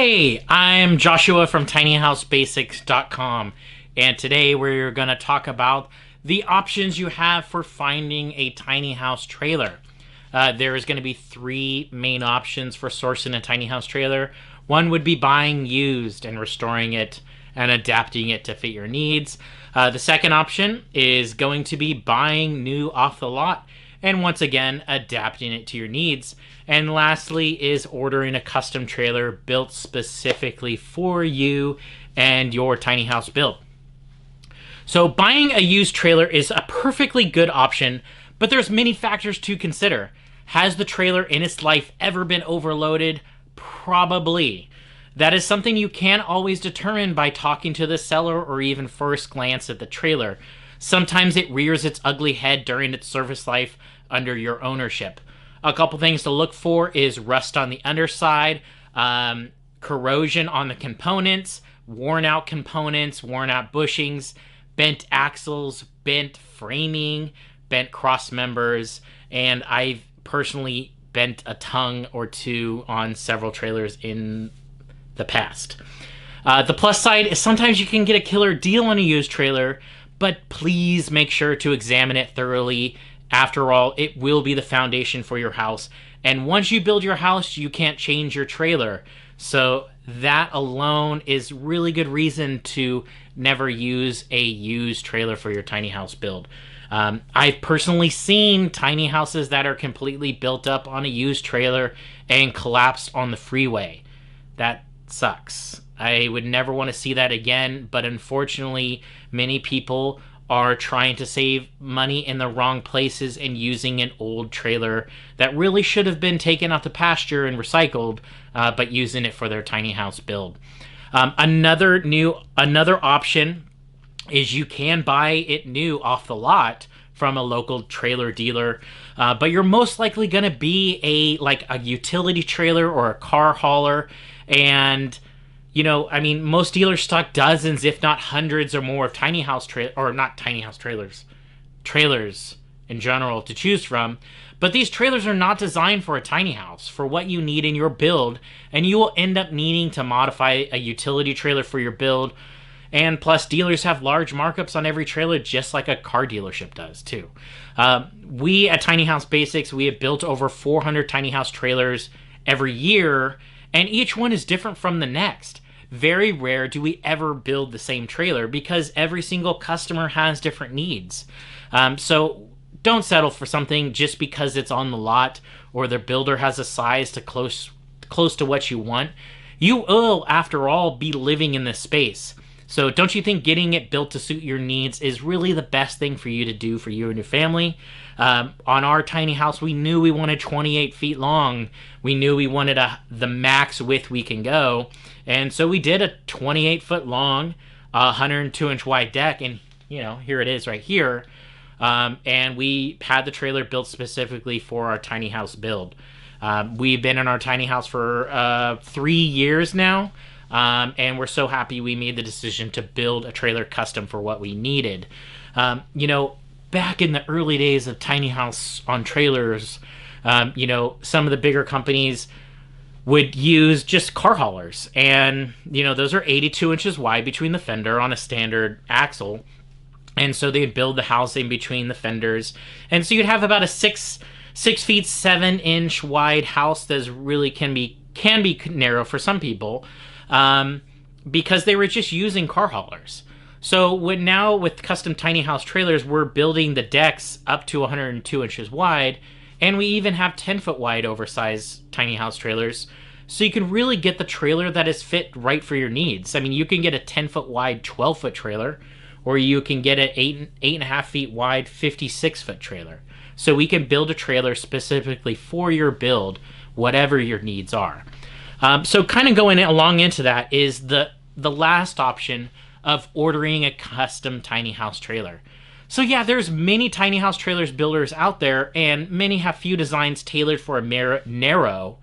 Hey, I'm Joshua from tinyhousebasics.com, and today we're going to talk about the options you have for finding a tiny house trailer. There is going to be three main options for sourcing a tiny house trailer. One would be buying used and restoring it and adapting it to fit your needs. The second option is going to be buying new off the lot and once again adapting it to your needs. And lastly is ordering a custom trailer built specifically for you and your tiny house build. So buying a used trailer is a perfectly good option, but there's many factors to consider. Has the trailer in its life ever been overloaded? Probably. That is something you can't always determine by talking to the seller or even first glance at the trailer. Sometimes it rears its ugly head during its service life under your ownership. A couple things to look for is rust on the underside, corrosion on the components, worn out components, worn out bushings, bent axles, bent framing, bent cross members, and I've personally bent a tongue or two on several trailers in the past. The plus side is sometimes you can get a killer deal on a used trailer, but please make sure to examine it thoroughly. After all, it will be the foundation for your house. And once you build your house, you can't change your trailer. So that alone is really good reason to never use a used trailer for your tiny house build. I've personally seen tiny houses that are completely built up on a used trailer and collapsed on the freeway. That sucks. I would never want to see that again, but unfortunately, many people are trying to save money in the wrong places and using an old trailer that really should have been taken out to pasture and recycled, but using it for their tiny house build. Another option is you can buy it new off the lot from a local trailer dealer, but you're most likely going to be a utility trailer or a car hauler. And most dealers stock dozens, if not hundreds or more of trailers in general to choose from. But these trailers are not designed for a tiny house, for what you need in your build, and you will end up needing to modify a utility trailer for your build. And plus, dealers have large markups on every trailer, just like a car dealership does too. We at Tiny House Basics, we have built over 400 tiny house trailers every year, and each one is different from the next. Very rare do we ever build the same trailer because every single customer has different needs. So don't settle for something just because it's on the lot or the builder has a size to close to what you want. You will, after all, be living in this space. So don't you think getting it built to suit your needs is really the best thing for you to do for you and your family? On our tiny house, we knew we wanted 28 feet long. We knew we wanted the max width we can go. And so we did a 28 foot long, 102 inch wide deck. And, here it is right here. And we had the trailer built specifically for our tiny house build. We've been in our tiny house for 3 years now. And we're so happy we made the decision to build a trailer custom for what we needed. Back in the early days of tiny house on trailers, some of the bigger companies would use just car haulers. And, those are 82 inches wide between the fender on a standard axle. And so they'd build the house in between the fenders. And so you'd have about a 6 feet 7 inch wide house that really can be narrow for some people. Because they were just using car haulers. So now with custom tiny house trailers, we're building the decks up to 102 inches wide, and we even have 10 foot wide oversized tiny house trailers. So you can really get the trailer that is fit right for your needs. I mean, you can get a 10 foot wide 12 foot trailer, or you can get an 8.5 feet wide 56 foot trailer. So we can build a trailer specifically for your build, whatever your needs are. So kind of going along into that is the last option of ordering a custom tiny house trailer. So yeah, there's many tiny house trailers builders out there, and many have few designs tailored for a narrow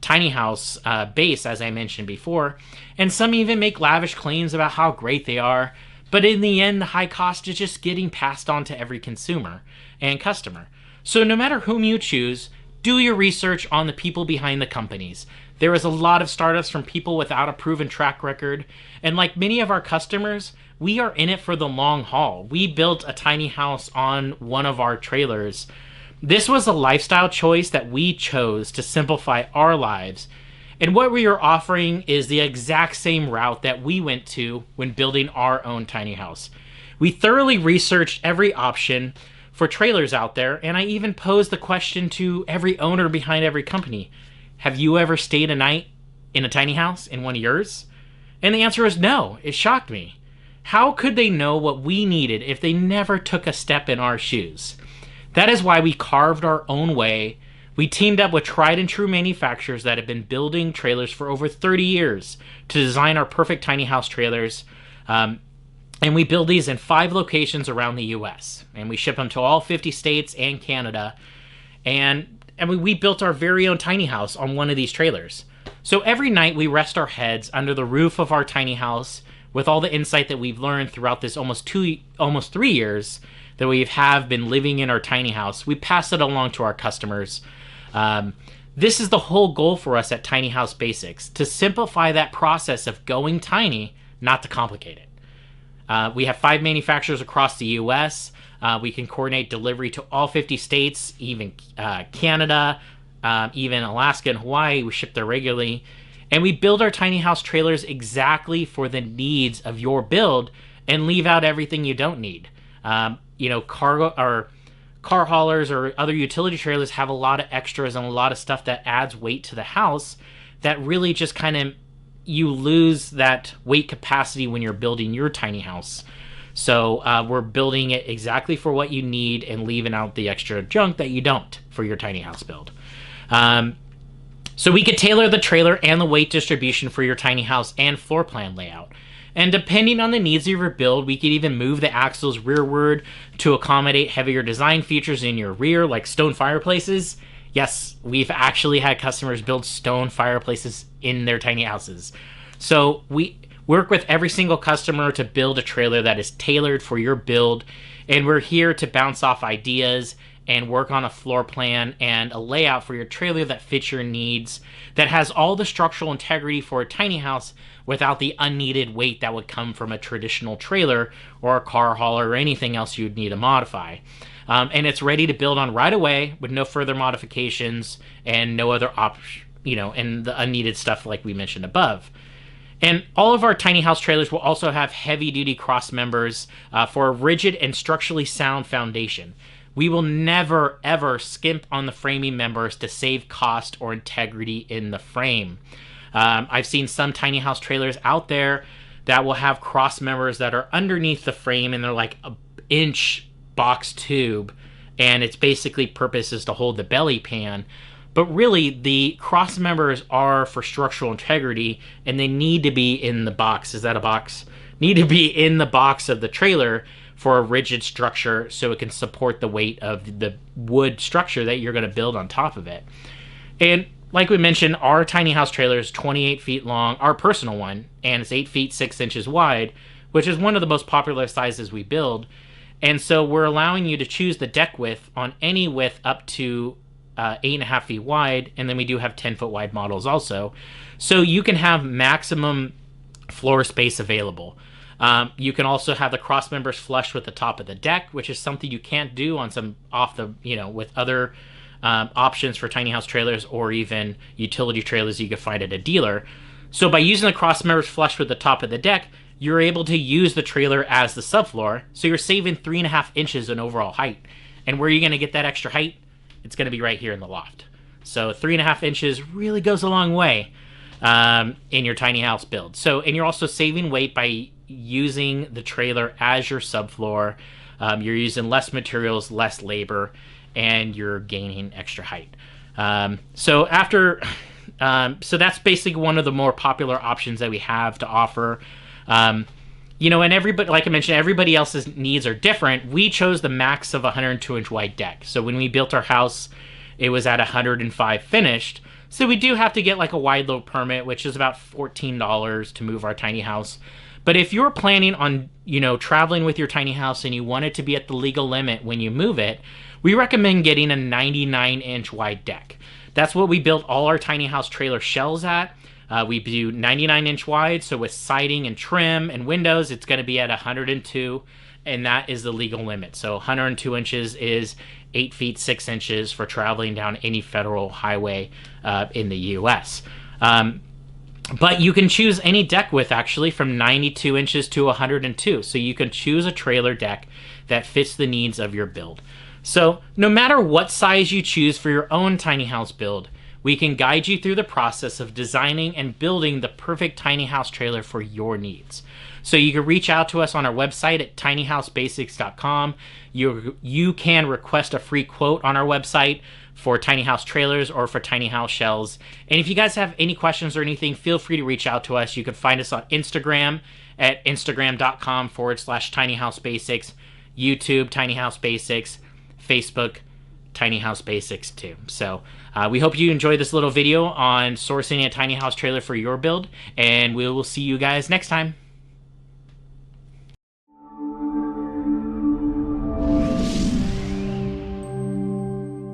tiny house base, as I mentioned before. And some even make lavish claims about how great they are. But in the end, the high cost is just getting passed on to every consumer and customer. So no matter whom you choose, do your research on the people behind the companies. There is a lot of startups from people without a proven track record. And like many of our customers, we are in it for the long haul. We built a tiny house on one of our trailers. This was a lifestyle choice that we chose to simplify our lives. And what we are offering is the exact same route that we went to when building our own tiny house. We thoroughly researched every option for trailers out there, and I even posed the question to every owner behind every company. Have you ever stayed a night in a tiny house in one of yours? And the answer is no. It shocked me. How could they know what we needed if they never took a step in our shoes? That is why we carved our own way. We teamed up with tried and true manufacturers that have been building trailers for over 30 years to design our perfect tiny house trailers. And we build these in 5 locations around the US. And we ship them to all 50 states and Canada. And we built our very own tiny house on one of these trailers. So every night we rest our heads under the roof of our tiny house with all the insight that we've learned throughout this almost 3 years that we have been living in our tiny house. We pass it along to our customers. This is the whole goal for us at Tiny House Basics, to simplify that process of going tiny, not to complicate it. We have 5 manufacturers across the US. We can coordinate delivery to all 50 states, even Canada, even Alaska and Hawaii. We ship there regularly. And we build our tiny house trailers exactly for the needs of your build and leave out everything you don't need. Cargo or car haulers or other utility trailers have a lot of extras and a lot of stuff that adds weight to the house that really just kind of, you lose that weight capacity when you're building your tiny house. So we're building it exactly for what you need and leaving out the extra junk that you don't for your tiny house build. So we could tailor the trailer and the weight distribution for your tiny house and floor plan layout. And depending on the needs of your build, we could even move the axles rearward to accommodate heavier design features in your rear, like stone fireplaces. Yes, we've actually had customers build stone fireplaces in their tiny houses. So we work with every single customer to build a trailer that is tailored for your build, and we're here to bounce off ideas and work on a floor plan and a layout for your trailer that fits your needs, that has all the structural integrity for a tiny house without the unneeded weight that would come from a traditional trailer or a car hauler or anything else you'd need to modify. And it's ready to build on right away with no further modifications and no other and the unneeded stuff like we mentioned above. And all of our tiny house trailers will also have heavy-duty cross members for a rigid and structurally sound foundation. We will never, ever skimp on the framing members to save cost or integrity in the frame. I've seen some tiny house trailers out there that will have cross members that are underneath the frame, and they're like an inch box tube, and its basically purpose is to hold the belly pan. But really, the cross members are for structural integrity, and they need to be in the box. Is that a box? Need to be in the box of the trailer for a rigid structure so it can support the weight of the wood structure that you're going to build on top of it. And like we mentioned, our tiny house trailer is 28 feet long, our personal one, and it's 8 feet 6 inches wide, which is one of the most popular sizes we build. And so we're allowing you to choose the deck width on any width up to 8.5 feet wide, and then we do have 10-foot wide models also. So you can have maximum floor space available. You can also have the cross members flush with the top of the deck, which is something you can't do on some with other options for tiny house trailers or even utility trailers you could find at a dealer. So by using the cross members flush with the top of the deck, you're able to use the trailer as the subfloor. So you're saving 3.5 inches in overall height. And where are you going to get that extra height? It's going to be right here in the loft. So 3.5 inches really goes a long way in your tiny house build. And you're also saving weight by using the trailer as your subfloor. You're using less materials, less labor, and you're gaining extra height. So that's basically one of the more popular options that we have to offer. And everybody, like I mentioned, everybody else's needs are different. We chose the max of 102-inch wide deck. So when we built our house, it was at 105 finished. So we do have to get like a wide load permit, which is about $14 to move our tiny house. But if you're planning on, traveling with your tiny house and you want it to be at the legal limit when you move it, we recommend getting a 99-inch wide deck. That's what we built all our tiny house trailer shells at. We do 99-inch wide, so with siding and trim and windows, it's going to be at 102, and that is the legal limit. So 102 inches is 8 feet 6 inches for traveling down any federal highway in the U.S. But you can choose any deck width, actually, from 92 inches to 102. So you can choose a trailer deck that fits the needs of your build. So no matter what size you choose for your own tiny house build, we can guide you through the process of designing and building the perfect tiny house trailer for your needs. So you can reach out to us on our website at tinyhousebasics.com. You can request a free quote on our website for tiny house trailers or for tiny house shells. And if you guys have any questions or anything, feel free to reach out to us. You can find us on Instagram at instagram.com/tinyhousebasics, YouTube, Tiny House Basics, Facebook, Tiny House Basics too. So we hope you enjoyed this little video on sourcing a tiny house trailer for your build, and we will see you guys next time.